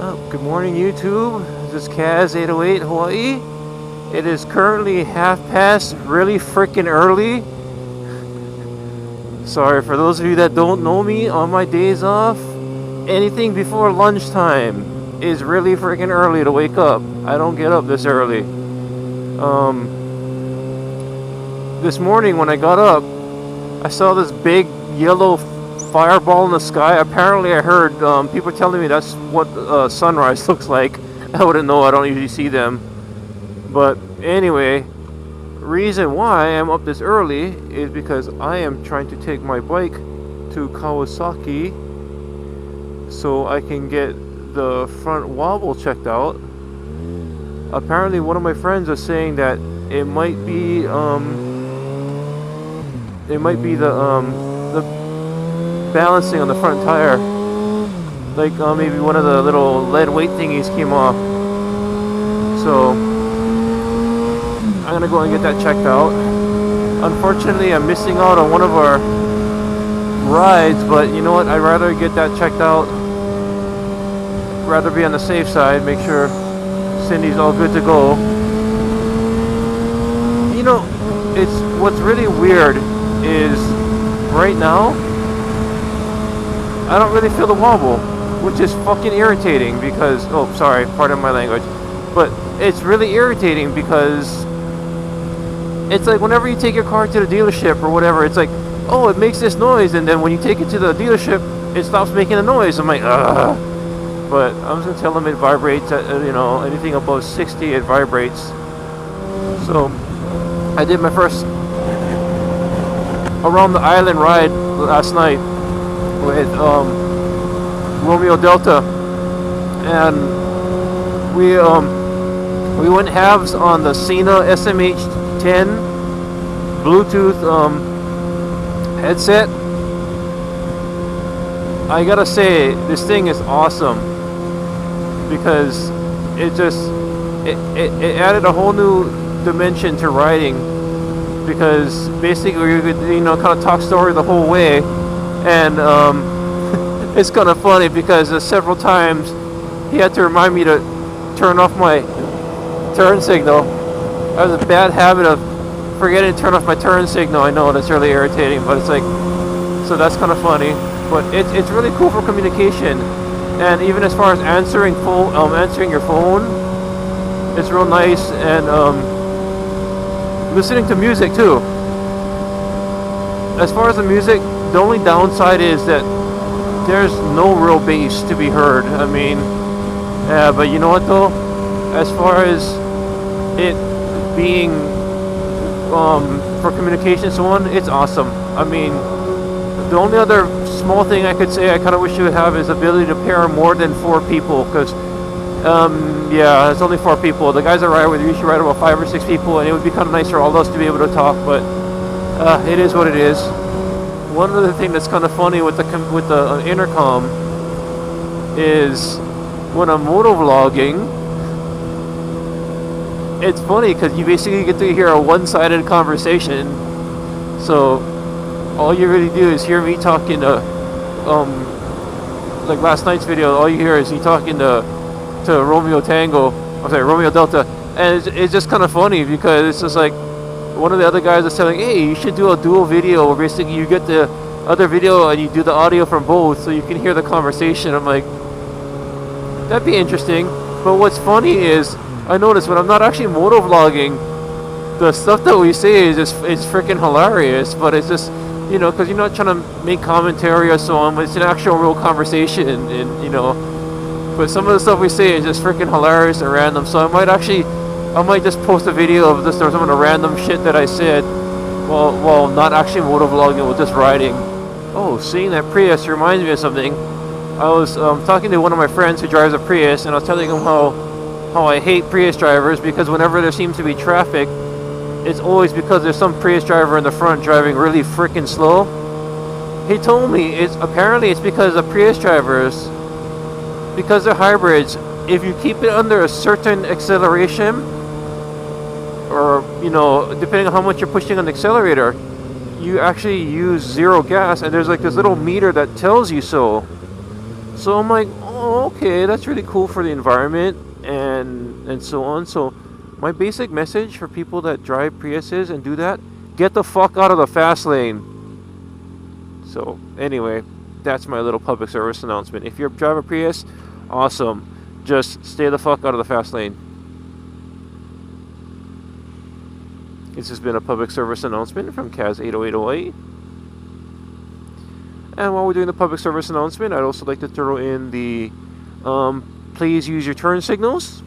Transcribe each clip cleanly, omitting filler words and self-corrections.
Good morning, YouTube. This is Kaz808 Hawaii. It is currently half past, really freaking early. Sorry for those of you that don't know me. On my days off, anything before lunchtime is really freaking early to wake up. I don't get up this early. This morning when I got up, I saw this big yellow fireball in the sky. Apparently I heard people telling me that's what sunrise looks like. I wouldn't know, I don't usually see them. But anyway, reason why I'm up this early is because I am trying to take my bike to Kawasaki so I can get the front wobble checked out. Apparently one of my friends was saying that it might be the balancing on the front tire, like maybe one of the little lead weight thingies came off. So I'm gonna go and get that checked out. Unfortunately, I'm missing out on one of our rides, but you know what, I'd rather get that checked out, rather be on the safe side, make sure Cindy's all good to go. You know, it's what's really weird is right now I don't really feel the wobble, which is fucking irritating because, oh sorry, pardon my language, but it's really irritating because it's like whenever you take your car to the dealership or whatever, it's like, oh, it makes this noise, and then when you take it to the dealership it stops making a noise. I'm like, ugh. But I'm just gonna tell them it vibrates at, you know, anything above 60 it vibrates. So I did my first around the island ride last night with Romeo Delta, and we went halves on the Sena SMH10 Bluetooth headset. I gotta say, this thing is awesome because it added a whole new dimension to riding, because basically you could, you know, kind of talk story the whole way. And it's kind of funny because several times he had to remind me to turn off my turn signal. I have a bad habit of forgetting to turn off my turn signal. I know that's really irritating, but it's like, so that's kind of funny. But it's really cool for communication, and even as far as answering your phone, it's real nice, and listening to music too. As far as the music, the only downside is that there's no real bass to be heard. I mean, but you know what though? As far as it being for communication and so on, it's awesome. I mean, the only other small thing I could say I kind of wish you would have is the ability to pair more than 4 people, because yeah, it's only 4 people. The guys I ride with usually ride about 5 or 6 people, and it would be kind of nice for all of us to be able to talk, but it is what it is. One other thing that's kind of funny with the intercom is when I'm motovlogging, it's funny because you basically get to hear a one-sided conversation. So all you really do is hear me talking to, like last night's video, all you hear is me talking to Romeo Delta, and it's just kind of funny because it's just like, one of the other guys is telling, hey, you should do a dual video where basically you get the other video and you do the audio from both so you can hear the conversation. I'm like, that'd be interesting. But what's funny is, I notice when I'm not actually motovlogging, the stuff that we say is just, it's freaking hilarious, but it's just, you know, because you're not trying to make commentary or so on, but it's an actual real conversation, and you know, but some of the stuff we say is just freaking hilarious and random. So I might just post a video of this or some of the random shit that I said while not actually motovlogging, with just riding. Oh, seeing that Prius reminds me of something. I was talking to one of my friends who drives a Prius, and I was telling him how I hate Prius drivers, because whenever there seems to be traffic, it's always because there's some Prius driver in the front driving really freaking slow. He told me apparently it's because the Prius drivers, because they're hybrids, if you keep it under a certain acceleration, or, you know, depending on how much you're pushing on the accelerator, you actually use 0 gas, and there's like this little meter that tells you so. So I'm like, oh oh, okay, that's really cool for the environment and so on. So my basic message for people that drive Priuses and do that: get the fuck out of the fast lane. So anyway, that's my little public service announcement. If you're driving a Prius, awesome. Just stay the fuck out of the fast lane. This has been a public service announcement from CAS 808 Hawaii. And while we're doing the public service announcement, I'd also like to throw in the please use your turn signals.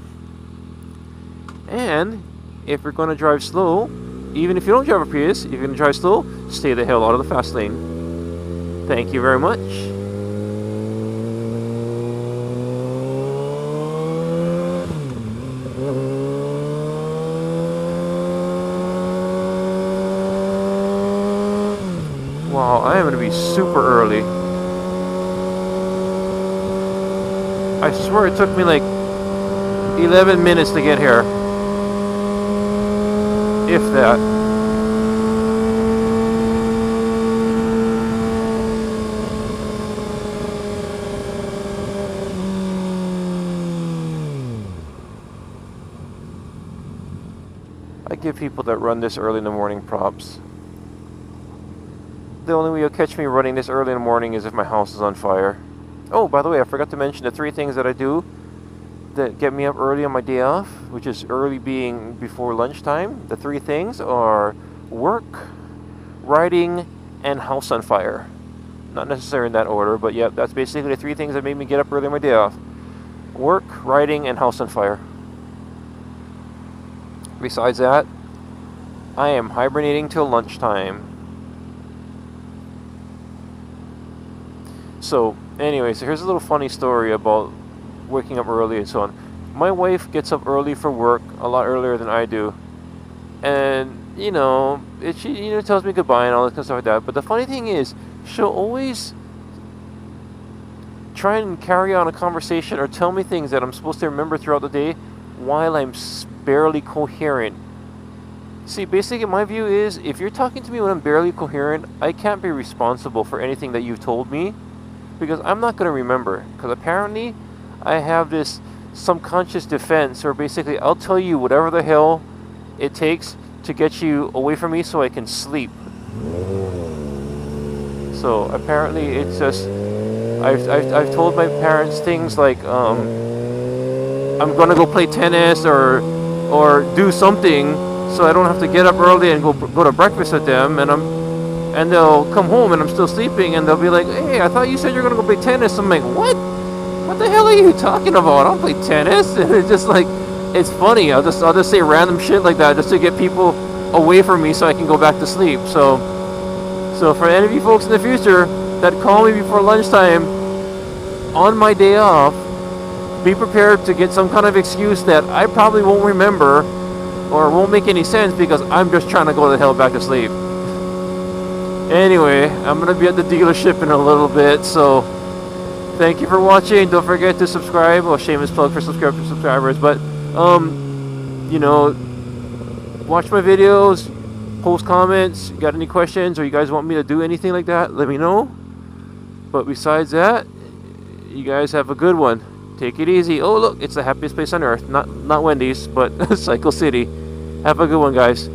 And if you're going to drive slow, even if you don't drive a Prius, if you're going to drive slow, stay the hell out of the fast lane. Thank you very much. Wow, I am going to be super early. I swear it took me like 11 minutes to get here. If that. I give people that run this early in the morning props. The only way you'll catch me running this early in the morning is if my house is on fire. Oh, by the way, I forgot to mention the 3 things that I do that get me up early on my day off, which is early being before lunchtime. The 3 things are work, riding, and house on fire. Not necessarily in that order, but yeah, that's basically the 3 things that make me get up early on my day off. Work, riding, and house on fire. Besides that, I am hibernating till lunchtime. So, anyway, so here's a little funny story about waking up early and so on. My wife gets up early for work, a lot earlier than I do. And, you know, she tells me goodbye and all this kind of stuff like that. But the funny thing is, she'll always try and carry on a conversation or tell me things that I'm supposed to remember throughout the day while I'm barely coherent. See, basically my view is, if you're talking to me when I'm barely coherent, I can't be responsible for anything that you've told me, because I'm not going to remember. Because apparently I have this subconscious defense where basically I'll tell you whatever the hell it takes to get you away from me so I can sleep. So apparently it's just, I've told my parents things like I'm going to go play tennis or do something so I don't have to get up early and go to breakfast with them, and they'll come home and I'm still sleeping, and they'll be like, hey, I thought you said you're going to go play tennis. I'm like, what? What the hell are you talking about? I don't play tennis. And it's just like, it's funny. I'll just say random shit like that just to get people away from me so I can go back to sleep. So for any of you folks in the future that call me before lunchtime on my day off, be prepared to get some kind of excuse that I probably won't remember or won't make any sense because I'm just trying to go the hell back to sleep. Anyway, I'm going to be at the dealership in a little bit, so thank you for watching. Don't forget to subscribe. Well, shameless plug for subscribers, but, you know, watch my videos, post comments. Got any questions or you guys want me to do anything like that, let me know. But besides that, you guys have a good one. Take it easy. Oh, look, it's the happiest place on earth. Not Wendy's, but Cycle City. Have a good one, guys.